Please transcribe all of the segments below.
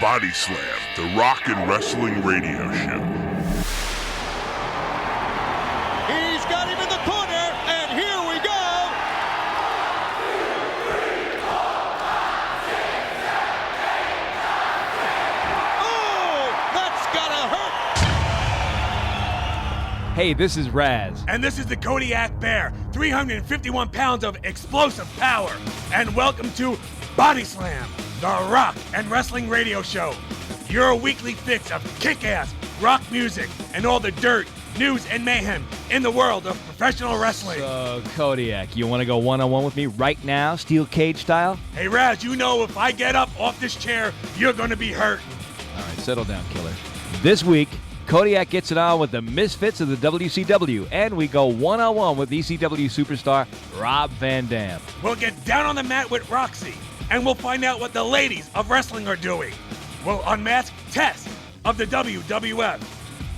Bodyslam, the rock and wrestling radio show. He's got him in the corner, and here we go. Oh, that's gotta hurt. Hey, this is Razz. And this is the Kodiak Bear, 351 pounds of explosive power. And welcome to Bodyslam, the rock and wrestling radio show. Your weekly fix of kick-ass rock music and all the dirt, news, and mayhem in the world of professional wrestling. So, Kodiak, you want to go one-on-one with me right now, steel cage style? Hey, Razz, you know if I get up off this chair, you're going to be hurting. All right, settle down, killer. This week, Kodiak gets it on with the Misfits of the WCW, and we go one-on-one with ECW superstar Rob Van Dam. We'll get down on the mat with Roxy, and we'll find out what the ladies of wrestling are doing. We'll unmask Test of the WWF,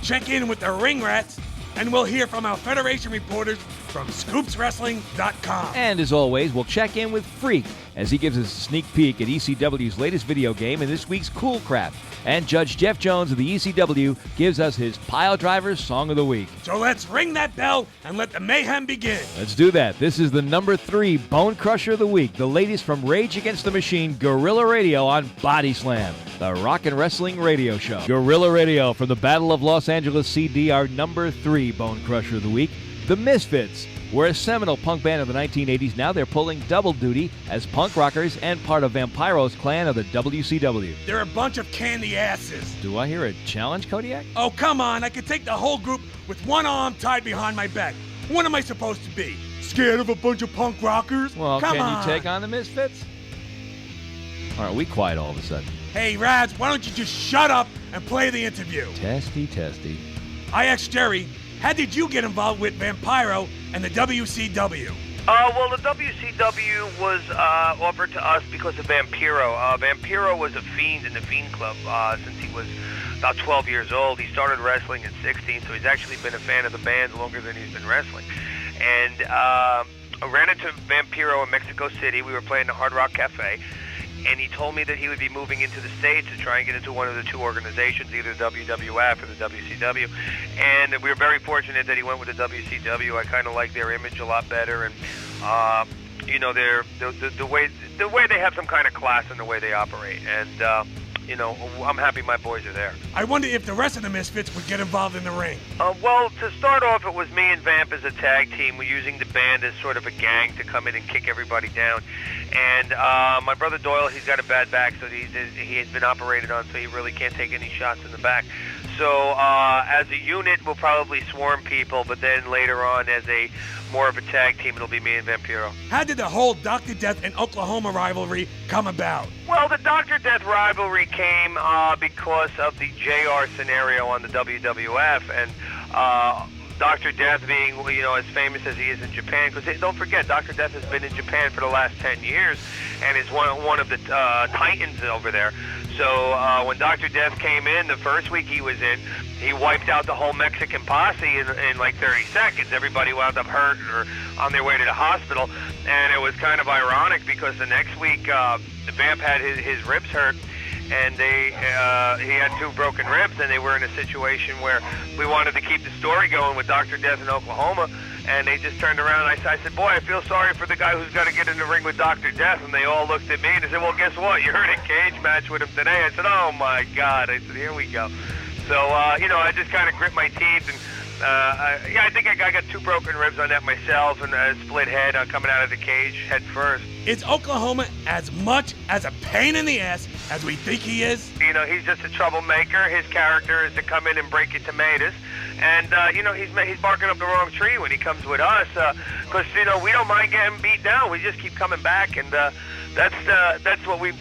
check in with the Ring Rats, and we'll hear from our Federation reporters from ScoopsWrestling.com. And as always, we'll check in with Freak as he gives us a sneak peek at ECW's latest video game and this week's Cool Crap. And Judge Jeff Jones of the ECW gives us his Piledriver Song of the Week. So let's ring that bell and let the mayhem begin. Let's do that. This is the number 3 Bone Crusher of the Week, the latest from Rage Against the Machine Guerrilla Radio on Bodyslam, the rock and wrestling radio show. Guerrilla Radio from the Battle of Los Angeles CD, our number 3 Bone Crusher of the Week. The Misfits were a seminal punk band of the 1980s. Now they're pulling double duty as punk rockers and part of Vampiro's clan of the WCW. They're a bunch of candy asses. Do I hear a challenge, Kodiak? Oh, come on. I could take the whole group with one arm tied behind my back. What am I supposed to be? Scared of a bunch of punk rockers? Well, come can on. you take on the Misfits? All right, we quiet all of a sudden. Hey, Razz, why don't you just shut up and play the interview? Testy. I asked Jerry, how did you get involved with Vampiro and the WCW? Well, the WCW was offered to us because of Vampiro. Vampiro was a fiend in the Fiend Club since he was about 12 years old. He started wrestling at 16, so he's actually been a fan of the band longer than he's been wrestling. And I ran into Vampiro in Mexico City. We were playing the Hard Rock Cafe. And he told me that he would be moving into the States to try and get into one of the two organizations, either the WWF or the WCW. And we were very fortunate that he went with the WCW. I kind of like their image a lot better, and you know, the way they have some kind of class in the way they operate. And you know, I'm happy my boys are there. I wonder if the rest of the Misfits would get involved in the ring. Well, to start off, it was me and Vamp as a tag team. We're using the band as sort of a gang to come in and kick everybody down. And my brother Doyle, he's got a bad back, so he has been operated on, so he really can't take any shots in the back. So as a unit, we'll probably swarm people, but then later on, as a more of a tag team, it'll be me and Vampiro. How did the whole Dr. Death and Oklahoma rivalry come about? Well, the Dr. Death rivalry came because of the JR scenario on the WWF, and Dr. Death being, you know, as famous as he is in Japan, because don't forget, Dr. Death has been in Japan for the last 10 years and is one of the titans over there. So when Dr. Death came in, the first week he was in, he wiped out the whole Mexican posse in like 30 seconds. Everybody wound up hurt or on their way to the hospital, and it was kind of ironic because the next week Vamp had his ribs hurt, and he had 2 broken ribs, and they were in a situation where we wanted to keep the story going with Dr. Death in Oklahoma, and they just turned around and I said, boy, I feel sorry for the guy who's got to get in the ring with Dr. Death, and they all looked at me and they said, well, guess what? You're in a cage match with him today. I said, oh my God. I said, here we go. So, you know, I just kind of grit my teeth, and I think I got 2 broken ribs on that myself, and a split head coming out of the cage head first. Is Oklahoma as much as a pain in the ass as we think he is? You know, he's just a troublemaker. His character is to come in and break your tomatoes. And, you know, he's barking up the wrong tree when he comes with us, because, you know, we don't mind getting beat down. We just keep coming back, and that's what we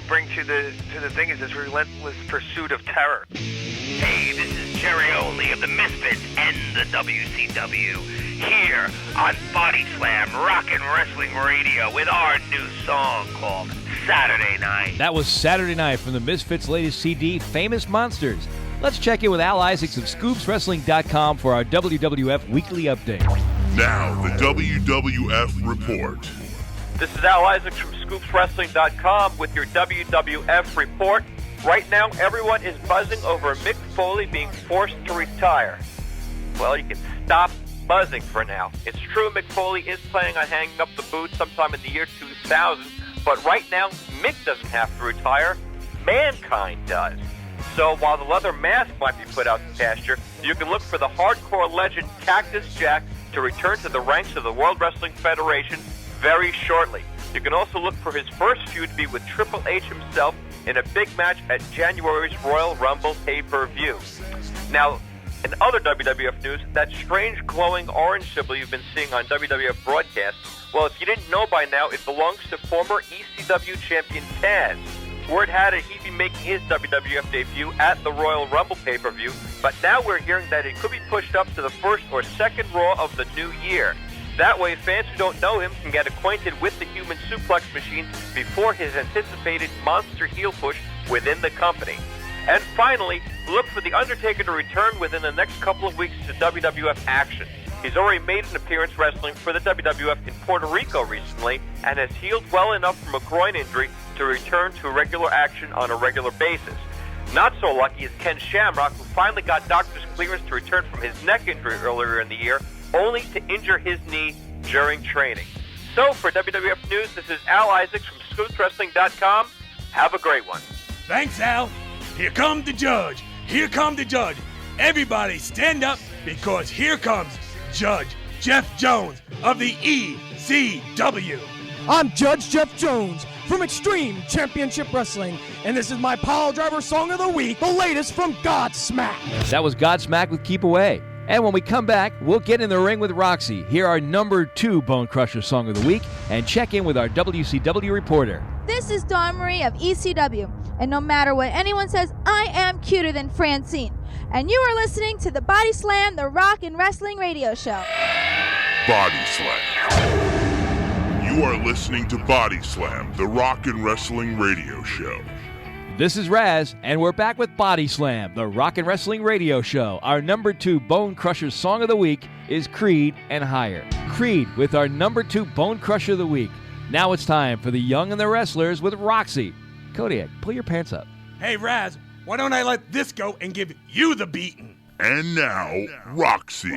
bring to the thing, is this relentless pursuit of terror. Hey, this is Jerry Only of the Misfits and the WCW here on Bodyslam Rock and Wrestling Radio with our new song called Saturday Night. That was Saturday Night from the Misfits' latest CD, Famous Monsters. Let's check in with Al Isaacs of ScoopsWrestling.com for our WWF Weekly Update. Now, the WWF Report. This is Al Isaacs from ScoopsWrestling.com with your WWF Report. Right now, everyone is buzzing over Mick Foley being forced to retire. Well, you can stop buzzing for now. It's true Mick Foley is planning on hanging up the boots sometime in the year 2000, but right now, Mick doesn't have to retire. Mankind does. So while the leather mask might be put out to pasture, you can look for the hardcore legend Cactus Jack to return to the ranks of the World Wrestling Federation very shortly. You can also look for his first feud to be with Triple H himself in a big match at January's Royal Rumble pay-per-view. Now, in other WWF news, that strange glowing orange symbol you've been seeing on WWF broadcasts, well, if you didn't know by now, it belongs to former ECW champion Taz. Word had it he'd be making his WWF debut at the Royal Rumble pay-per-view, but now we're hearing that it could be pushed up to the first or second Raw of the new year. That way, fans who don't know him can get acquainted with the human suplex machine before his anticipated monster heel push within the company. And finally, look for The Undertaker to return within the next couple of weeks to WWF action. He's already made an appearance wrestling for the WWF in Puerto Rico recently and has healed well enough from a groin injury to return to regular action on a regular basis. Not so lucky is Ken Shamrock, who finally got doctor's clearance to return from his neck injury earlier in the year, only to injure his knee during training. So for WWF News, this is Al Isaacs from ScootsWrestling.com. Have a great one. Thanks, Al. Here come the judge. Here come the judge. Everybody stand up because here comes Judge Jeff Jones of the ECW. I'm Judge Jeff Jones from Extreme Championship Wrestling, and this is my Piledriver Song of the Week, the latest from Godsmack. That was Godsmack with Keep Away. And when we come back, we'll get in the ring with Roxy, hear our number 2 Bone Crusher Song of the Week, and check in with our WCW reporter. This is Dawn Marie of ECW, and no matter what anyone says, I am cuter than Francine. And you are listening to the Bodyslam, the Rock and Wrestling Radio Show. Bodyslam. You are listening to Bodyslam, the Rock and Wrestling Radio Show. This is Razz, and we're back with Bodyslam, the Rock and Wrestling Radio Show. Our number 2 Bone Crusher Song of the Week is Creed and Higher. Creed with our number 2 Bone Crusher of the Week. Now it's time for the Young and the Wrestlers with Roxy. Kodiak, pull your pants up. Hey, Razz, why don't I let this go and give you the beating? And now, Roxy.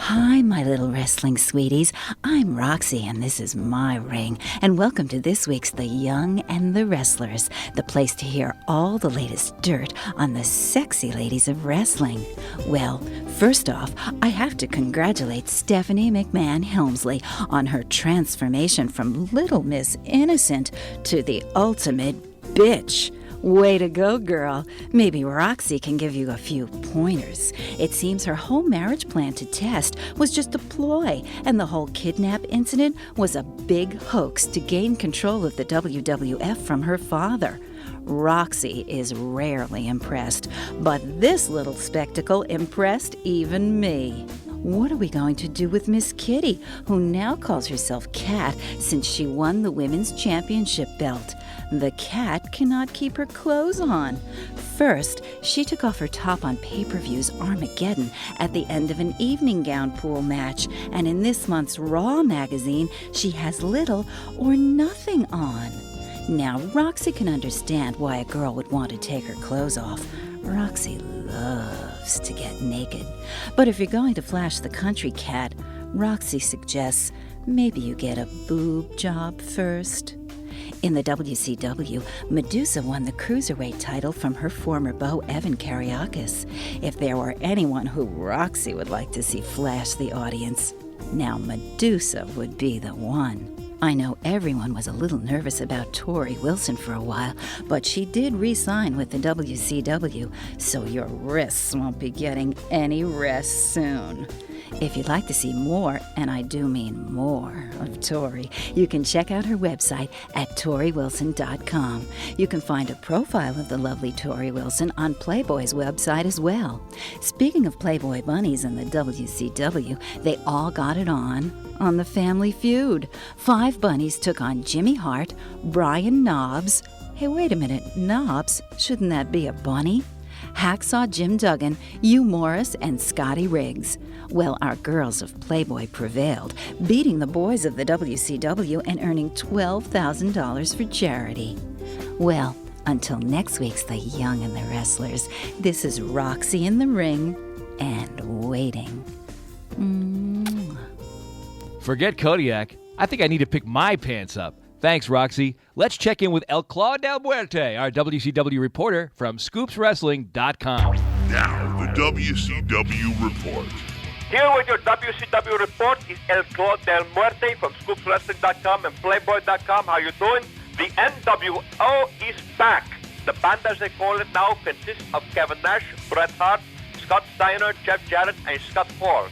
Hi, my little wrestling sweeties. I'm Roxy, and this is my ring. And welcome to this week's The Young and the Wrestlers, the place to hear all the latest dirt on the sexy ladies of wrestling. Well, first off, I have to congratulate Stephanie McMahon Helmsley on her transformation from Little Miss Innocent to the ultimate bitch. Way to go, girl. Maybe Roxy can give you a few pointers. It seems her whole marriage plan to Test was just a ploy, and the whole kidnap incident was a big hoax to gain control of the WWF from her father. Roxy is rarely impressed, but this little spectacle impressed even me. What are we going to do with Miss Kitty, who now calls herself Cat since she won the Women's Championship belt? The cat cannot keep her clothes on. First, she took off her top on pay-per-view's Armageddon at the end of an evening gown pool match, and in this month's Raw magazine, she has little or nothing on. Now, Roxy can understand why a girl would want to take her clothes off. Roxy loves to get naked. But if you're going to flash the country, Cat, Roxy suggests maybe you get a boob job first. In the WCW, Medusa won the Cruiserweight title from her former beau, Evan Kariakis. If there were anyone who Roxy would like to see flash the audience, now Medusa would be the one. I know everyone was a little nervous about Tori Wilson for a while, but she did re-sign with the WCW, so your wrists won't be getting any rest soon. If you'd like to see more, and I do mean more, of Tori, you can check out her website at ToriWilson.com. You can find a profile of the lovely Tori Wilson on Playboy's website as well. Speaking of Playboy bunnies in the WCW, they all got it on the Family Feud. 5 bunnies took on Jimmy Hart, Brian Knobbs. Hey, wait a minute, Knobbs? Shouldn't that be a bunny? Hacksaw Jim Duggan, Hugh Morris, and Scotty Riggs. Well, our girls of Playboy prevailed, beating the boys of the WCW and earning $12,000 for charity. Well, Until next week's The Young and the Wrestlers, this is Roxy in the ring and waiting. Forget Kodiak. I think I need to pick my pants up. Thanks, Roxy. Let's check in with El Claw del Muerte, our WCW reporter from ScoopsWrestling.com. Now, the WCW report. Here with your WCW report is El Claw del Muerte from ScoopsWrestling.com and Playboy.com. How you doing? The NWO is back. The band, as they call it now, consists of Kevin Nash, Bret Hart, Scott Steiner, Jeff Jarrett, and Scott Hall.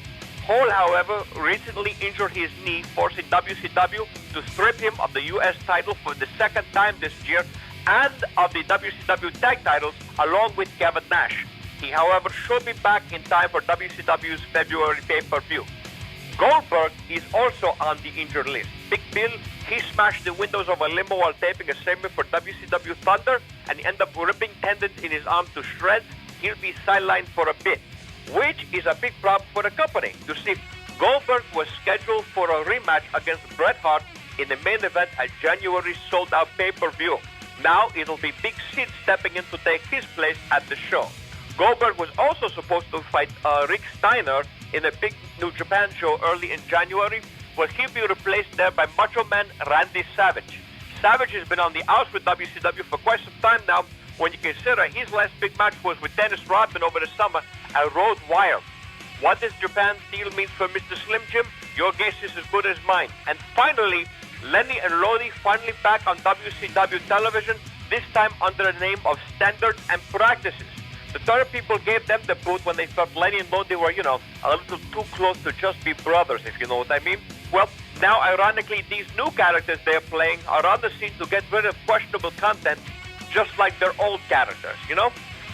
Hall, however, recently injured his knee, forcing WCW to strip him of the U.S. title for the second time this year and of the WCW tag titles along with Kevin Nash. He, however, should be back in time for WCW's February pay-per-view. Goldberg is also on the injured list. Big Bill, he smashed the windows of a limo while taping a segment for WCW Thunder and ended up ripping tendons in his arm to shreds. He'll be sidelined for a bit, which is a big problem for the company. You see, Goldberg was scheduled for a rematch against Bret Hart in the main event at January's sold-out pay-per-view. Now it'll be Big Sid stepping in to take his place at the show. Goldberg was also supposed to fight Rick Steiner in a big New Japan show early in January, where he'll be replaced there by Macho Man Randy Savage. Savage has been on the outs with WCW for quite some time now, when you consider his last big match was with Dennis Rodman over the summer at Road Wild. What does Japan deal mean for Mr. Slim Jim? Your guess is as good as mine. And finally, Lenny and Lodi finally back on WCW television, this time under the name of Standards and Practices. The Twitter people gave them the boot when they thought Lenny and Lodi were, a little too close to just be brothers, if you know what I mean. Well, now, ironically, these new characters they're playing are on the scene to get rid of questionable content, just like their old characters,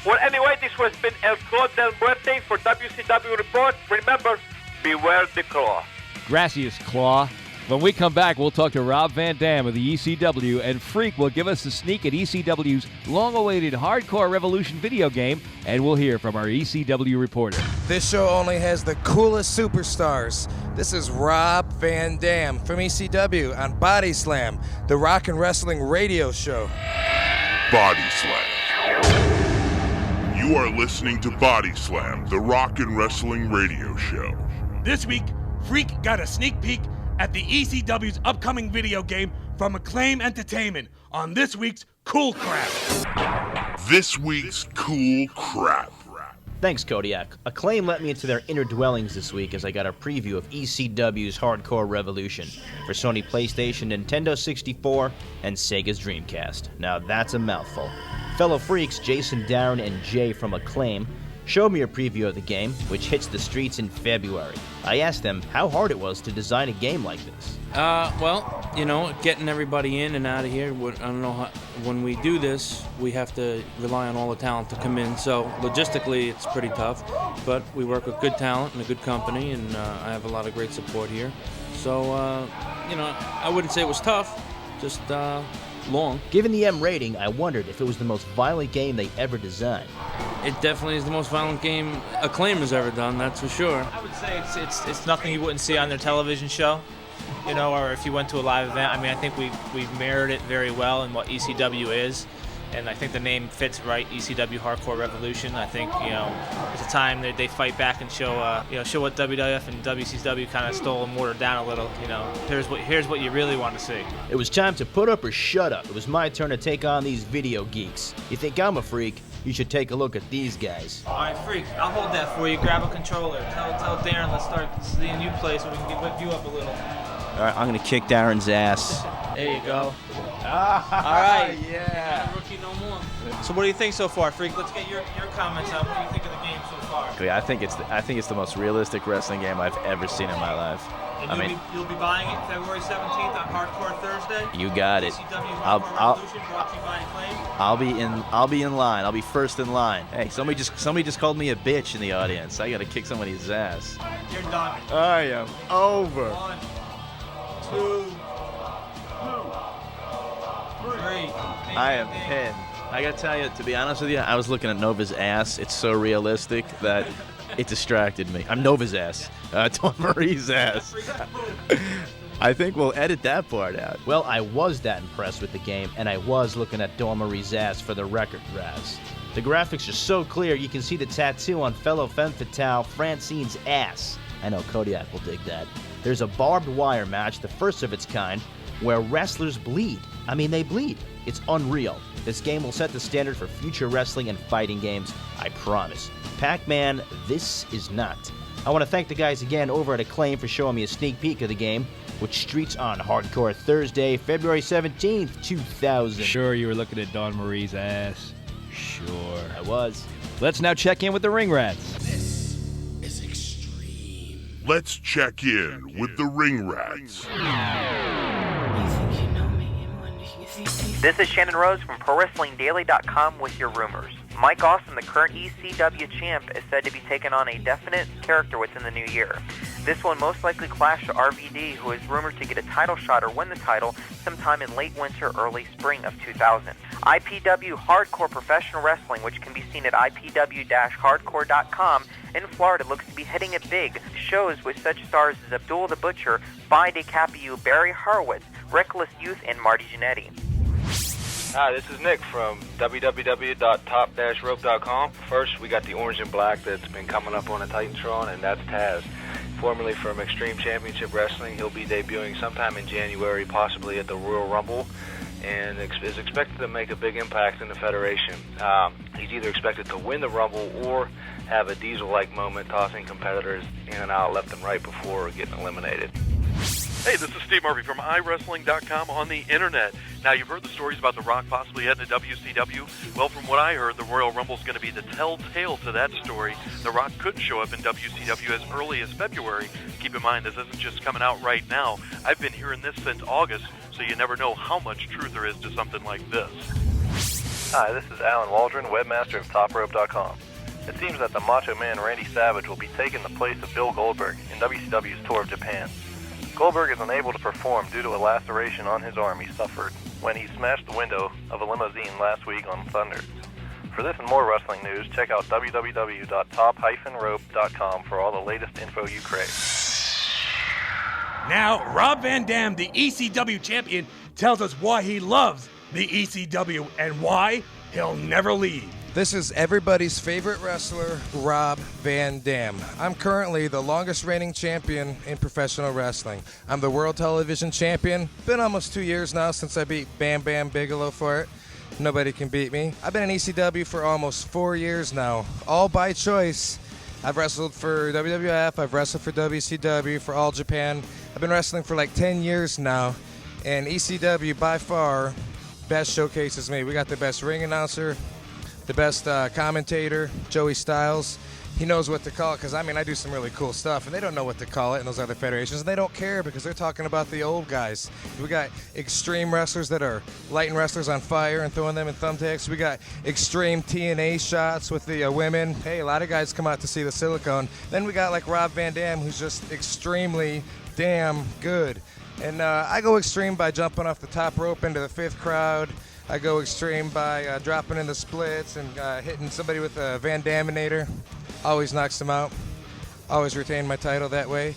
Well, anyway, this has been El Claw del Muerte for WCW Report. Remember, beware the claw. Gracias, Claw. When we come back, we'll talk to Rob Van Dam of the ECW, and Freak will give us a sneak at ECW's long-awaited Hard Core Revolution video game, and we'll hear from our ECW reporter. This show only has the coolest superstars. This is Rob Van Dam from ECW on Bodyslam, the rock and wrestling radio show. Bodyslam. You are listening to Bodyslam, the rock and wrestling radio show. This week, Freak got a sneak peek at the ECW's upcoming video game from Acclaim Entertainment on this week's Cool Crap. This week's Cool Crap. Thanks, Kodiak. Acclaim let me into their inner dwellings this week as I got a preview of ECW's Hard Core Revolution for Sony PlayStation, Nintendo 64, and Sega's Dreamcast. Now that's a mouthful. Fellow freaks Jason, Darren, and Jay from Acclaim showed me a preview of the game, which hits the streets in February. I asked them how hard it was to design a game like this. Well, getting everybody in and out of here, I don't know how, when we do this, we have to rely on all the talent to come in. So logistically, it's pretty tough, but we work with good talent and a good company, and I have a lot of great support here. So, I wouldn't say it was tough, just long. Given the M rating, I wondered if it was the most violent game they ever designed. It definitely is the most violent game Acclaim has ever done, that's for sure. I would say it's nothing you wouldn't see on their television show, or if you went to a live event. I think we've mirrored it very well in what ECW is, and I think the name fits right, ECW Hard Core Revolution. I think, it's a time that they fight back and show what WWF and WCW kind of stole and watered down a little. Here's what you really want to see. It was time to put up or shut up. It was my turn to take on these video geeks. You think I'm a freak? You should take a look at these guys. All right, Freak, I'll hold that for you. Grab a controller. Tell Darren, let's start seeing you play so we can whip you up a little. All right, I'm going to kick Darren's ass. There you go. All right. Yeah. Rookie no more. So what do you think so far, Freak? Let's get your comments on what do you think of the game so far. I think it's the most realistic wrestling game I've ever seen in my life. And you'll be buying it February 17th on Hardcore Thursday. You got it. ECW Hard Core Revolution brought to you by Acclaim. I'll be in line. I'll be first in line. Hey, somebody just called me a bitch in the audience. I gotta kick somebody's ass. You're done. I am over. 1, 2, 3. I am pinned. I gotta tell you, to be honest with you, I was looking at Nova's ass. It's so realistic that it distracted me. I'm Nova's ass. Tom Marie's ass. I think we'll edit that part out. Well, I was that impressed with the game, and I was looking at Dawn Marie's ass for the record, Razz. The graphics are so clear you can see the tattoo on fellow femme fatale Francine's ass. I know Kodiak will dig that. There's a barbed wire match, the first of its kind, where wrestlers bleed. I mean, they bleed. It's unreal. This game will set the standard for future wrestling and fighting games, I promise. Pac-Man, this is not. I want to thank the guys again over at Acclaim for showing me a sneak peek of the game, which streets on Hardcore Thursday, February 17th, 2000. Sure you were looking at Dawn Marie's ass. Sure. I was. Let's now check in with the Ring Rats. This is extreme. Let's check in with the Ring Rats. This is Shannon Rose from ProWrestlingDaily.com with your rumors. Mike Awesome, the current ECW champ, is said to be taking on a definite character within the new year. This will most likely clash to RVD, who is rumored to get a title shot or win the title sometime in late winter, early spring of 2000. IPW Hardcore Professional Wrestling, which can be seen at IPW-hardcore.com, in Florida, looks to be hitting it big. Shows with such stars as Abdul the Butcher, By DeCaprio, Barry Horowitz, Reckless Youth, and Marty Jannetty. Hi, this is Nick from www.top-rope.com. First, we got the orange and black that's been coming up on the Titantron, and that's Taz. Formerly from Extreme Championship Wrestling, he'll be debuting sometime in January, possibly at the Royal Rumble, and is expected to make a big impact in the Federation. He's either expected to win the Rumble or have a Diesel-like moment, tossing competitors in and out, left and right before getting eliminated. Hey, this is Steve Murphy from iWrestling.com on the internet. Now, you've heard the stories about The Rock possibly heading to WCW. Well, from what I heard, the Royal Rumble is going to be the telltale to that story. The Rock could show up in WCW as early as February. Keep in mind, this isn't just coming out right now. I've been hearing this since August, so you never know how much truth there is to something like this. Hi, this is Alan Waldron, webmaster of TopRope.com. It seems that the Macho Man Randy Savage will be taking the place of Bill Goldberg in WCW's tour of Japan. Goldberg is unable to perform due to a laceration on his arm he suffered when he smashed the window of a limousine last week on Thunder. For this and more wrestling news, check out www.top-rope.com for all the latest info you crave. Now, Rob Van Dam, the ECW champion, tells us why he loves the ECW and why he'll never leave. This is everybody's favorite wrestler, Rob Van Dam. I'm currently the longest reigning champion in professional wrestling. I'm the World Television Champion. Been almost 2 years now since I beat Bam Bam Bigelow for it. Nobody can beat me. I've been in ECW for almost 4 years now, all by choice. I've wrestled for WWF, I've wrestled for WCW, for All Japan. I've been wrestling for like 10 years now, and ECW by far best showcases me. We got the best ring announcer, the best commentator, Joey Styles. He knows what to call it, because, I mean, I do some really cool stuff, and they don't know what to call it in those other federations, and they don't care because they're talking about the old guys. We got extreme wrestlers that are lighting wrestlers on fire and throwing them in thumbtacks. We got extreme TNA shots with the women. Hey, a lot of guys come out to see the silicone. Then we got, like, Rob Van Dam, who's just extremely damn good. And I go extreme by jumping off the top rope into the fifth crowd. I go extreme by dropping in the splits and hitting somebody with a Van Daminator. Always knocks them out. Always retain my title that way.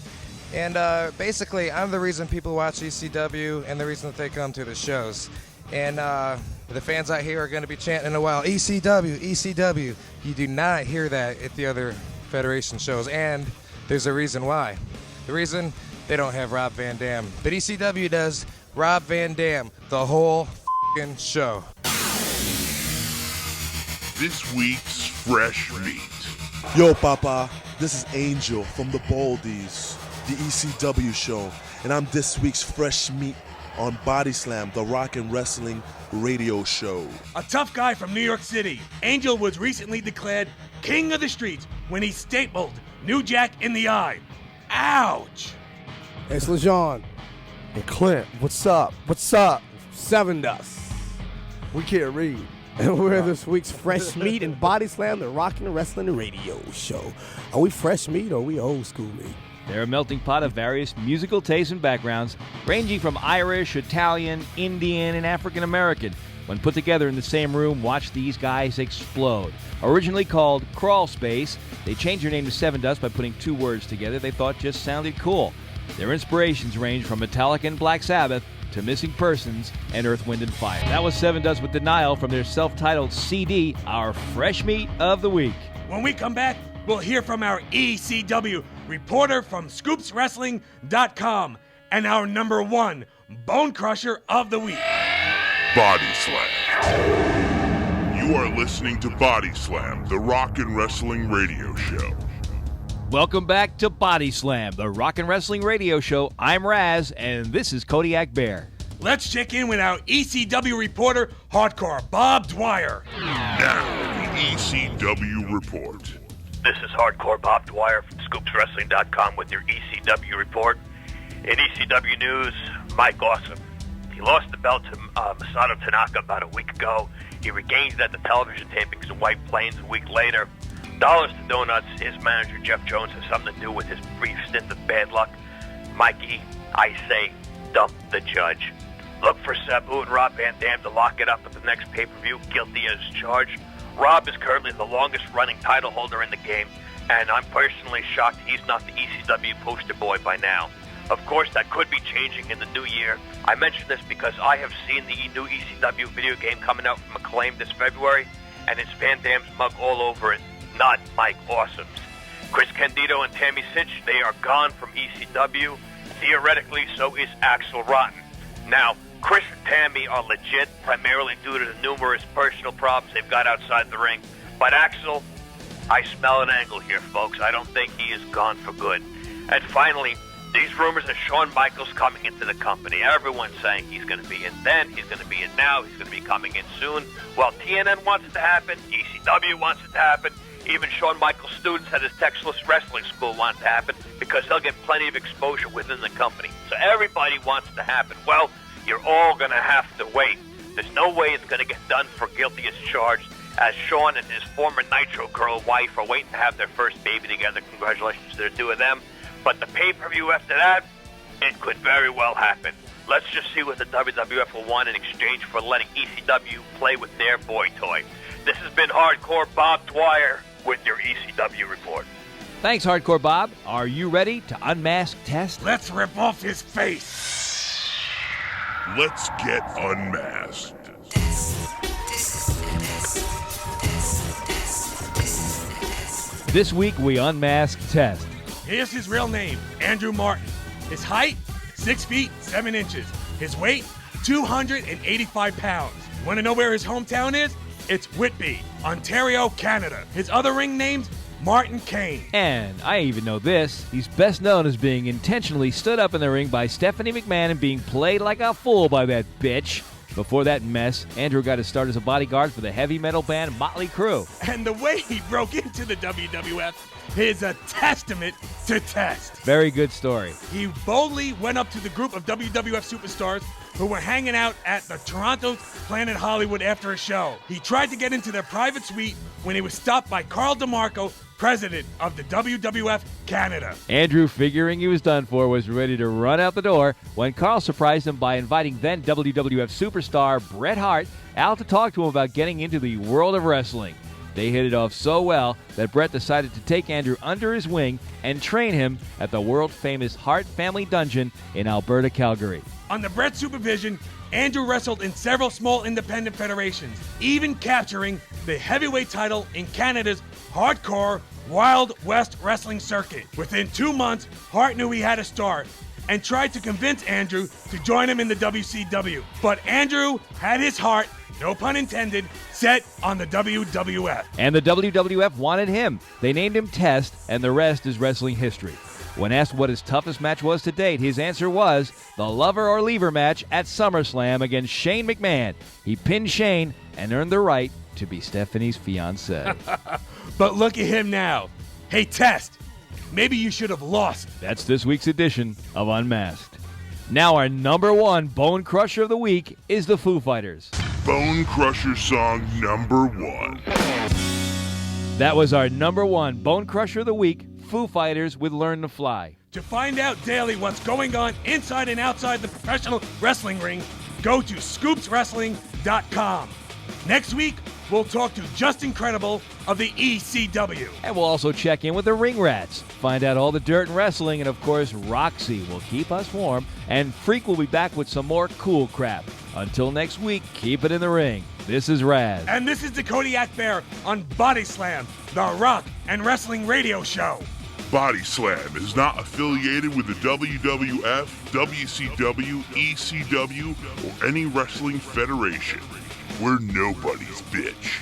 And basically, I'm the reason people watch ECW and the reason that they come to the shows. And the fans out here are going to be chanting in a while, ECW, ECW. You do not hear that at the other Federation shows. And there's a reason why. The reason, they don't have Rob Van Dam. But ECW does. Rob Van Dam, the whole show. This week's Fresh Meat. Yo, Papa, this is Angel from the Baldies, the ECW show, and I'm this week's Fresh Meat on Bodyslam, the rock and wrestling radio show. A tough guy from New York City, Angel was recently declared King of the Streets when he stapled New Jack in the eye. Ouch! It's LeJean. And Clint, what's up? What's up? Seven Dust. We can't read. And we're this week's Fresh Meat and Bodyslam, the rock and wrestling radio show. Are we fresh meat or are we old school meat? They're a melting pot of various musical tastes and backgrounds, ranging from Irish, Italian, Indian, and African American. When put together in the same room, watch these guys explode. Originally called Crawl Space, they changed their name to Seven Dust by putting two words together they thought just sounded cool. Their inspirations range from Metallica and Black Sabbath to Missing Persons and Earth, Wind & Fire. That was Seven Dust with Denial from their self-titled CD, our Fresh Meat of the Week. When we come back, we'll hear from our ECW reporter from ScoopsWrestling.com and our number one Bone Crusher of the Week. Body Slam. You are listening to Body Slam, the Rock and Wrestling Radio Show. Welcome back to Body Slam, the Rock and Wrestling Radio Show. I'm Razz, and this is Kodiak Bear. Let's check in with our ECW reporter, Hardcore Bob Dwyer. Now, the ECW report. This is Hardcore Bob Dwyer from ScoopsWrestling.com with your ECW report. In ECW news, Mike Awesome. He lost the belt to Masato Tanaka about a week ago. He regained it at the television tapings in White Plains a week later. Dollars to donuts, his manager Jeff Jones has something to do with his brief stint of bad luck. Mikey, I say, dump the judge. Look for Sabu and Rob Van Dam to lock it up at the next pay-per-view, guilty as charged. Rob is currently the longest-running title holder in the game, and I'm personally shocked he's not the ECW poster boy by now. Of course, that could be changing in the new year. I mention this because I have seen the new ECW video game coming out from Acclaim this February, and it's Van Dam's mug all over it, not Mike Awesome's. Chris Candido and Tammy Cinch, they are gone from ECW. Theoretically, so is Axel Rotten. Now, Chris and Tammy are legit, primarily due to the numerous personal problems they've got outside the ring. But Axel, I smell an angle here, folks. I don't think he is gone for good. And finally, these rumors of Shawn Michaels coming into the company. Everyone's saying he's going to be in then, he's going to be in now, he's going to be coming in soon. Well, TNN wants it to happen, ECW wants it to happen, even Shawn Michaels' students at his Texas Wrestling School want it to happen because they'll get plenty of exposure within the company. So everybody wants it to happen. Well, you're all going to have to wait. There's no way it's going to get done for guilty as charged, as Shawn and his former Nitro Girl wife are waiting to have their first baby together. Congratulations to the two of them. But the pay-per-view after that, it could very well happen. Let's just see what the WWF will want in exchange for letting ECW play with their boy toy. This has been Hardcore Bob Dwyer with your ECW report. Thanks, Hardcore Bob. Are you ready to unmask Test? Let's rip off his face. Let's get unmasked. This week we unmask Test. Here's his real name, Andrew Martin. His height, 6 feet, 7 inches. His weight, 285 pounds. Want to know where his hometown is? It's Whitby, Ontario, Canada. His other ring name's Martin Kane. And I even know this. He's best known as being intentionally stood up in the ring by Stephanie McMahon and being played like a fool by that bitch. Before that mess, Andrew got his start as a bodyguard for the heavy metal band Motley Crue. And the way he broke into the WWF is a testament to Test. Very good story. He boldly went up to the group of WWF superstars who were hanging out at the Toronto Planet Hollywood after a show. He tried to get into their private suite when he was stopped by Carl DeMarco, president of the WWF Canada. Andrew, figuring he was done for, was ready to run out the door when Carl surprised him by inviting then WWF superstar Bret Hart out to talk to him about getting into the world of wrestling. They hit it off so well that Bret decided to take Andrew under his wing and train him at the world-famous Hart Family Dungeon in Alberta, Calgary. Under Bret's supervision, Andrew wrestled in several small independent federations, even capturing the heavyweight title in Canada's hardcore Wild West wrestling circuit. Within 2 months, Hart knew he had a start and tried to convince Andrew to join him in the WCW. But Andrew had his heart, no pun intended, set on the WWF. And the WWF wanted him. They named him Test, and the rest is wrestling history. When asked what his toughest match was to date, his answer was the Lover or Leaver match at SummerSlam against Shane McMahon. He pinned Shane and earned the right to be Stephanie's fiancé. But look at him now. Hey, Test, maybe you should have lost. That's this week's edition of Unmasked. Now our number one Bone Crusher of the week is the Foo Fighters. Bone Crusher song number 1. That was our number one Bone Crusher of the week, Foo Fighters with Learn to Fly. To find out daily what's going on inside and outside the professional wrestling ring, go to ScoopsWrestling.com. Next week, we'll talk to Just Incredible of the ECW. And we'll also check in with the Ring Rats, find out all the dirt in wrestling, and of course, Roxy will keep us warm, and Freak will be back with some more cool crap. Until next week, keep it in the ring. This is Razz. And this is the Kodiak Bear on Bodyslam, the Rock and Wrestling Radio Show. Bodyslam is not affiliated with the WWF, WCW, ECW, or any wrestling federation. We're nobody's bitch.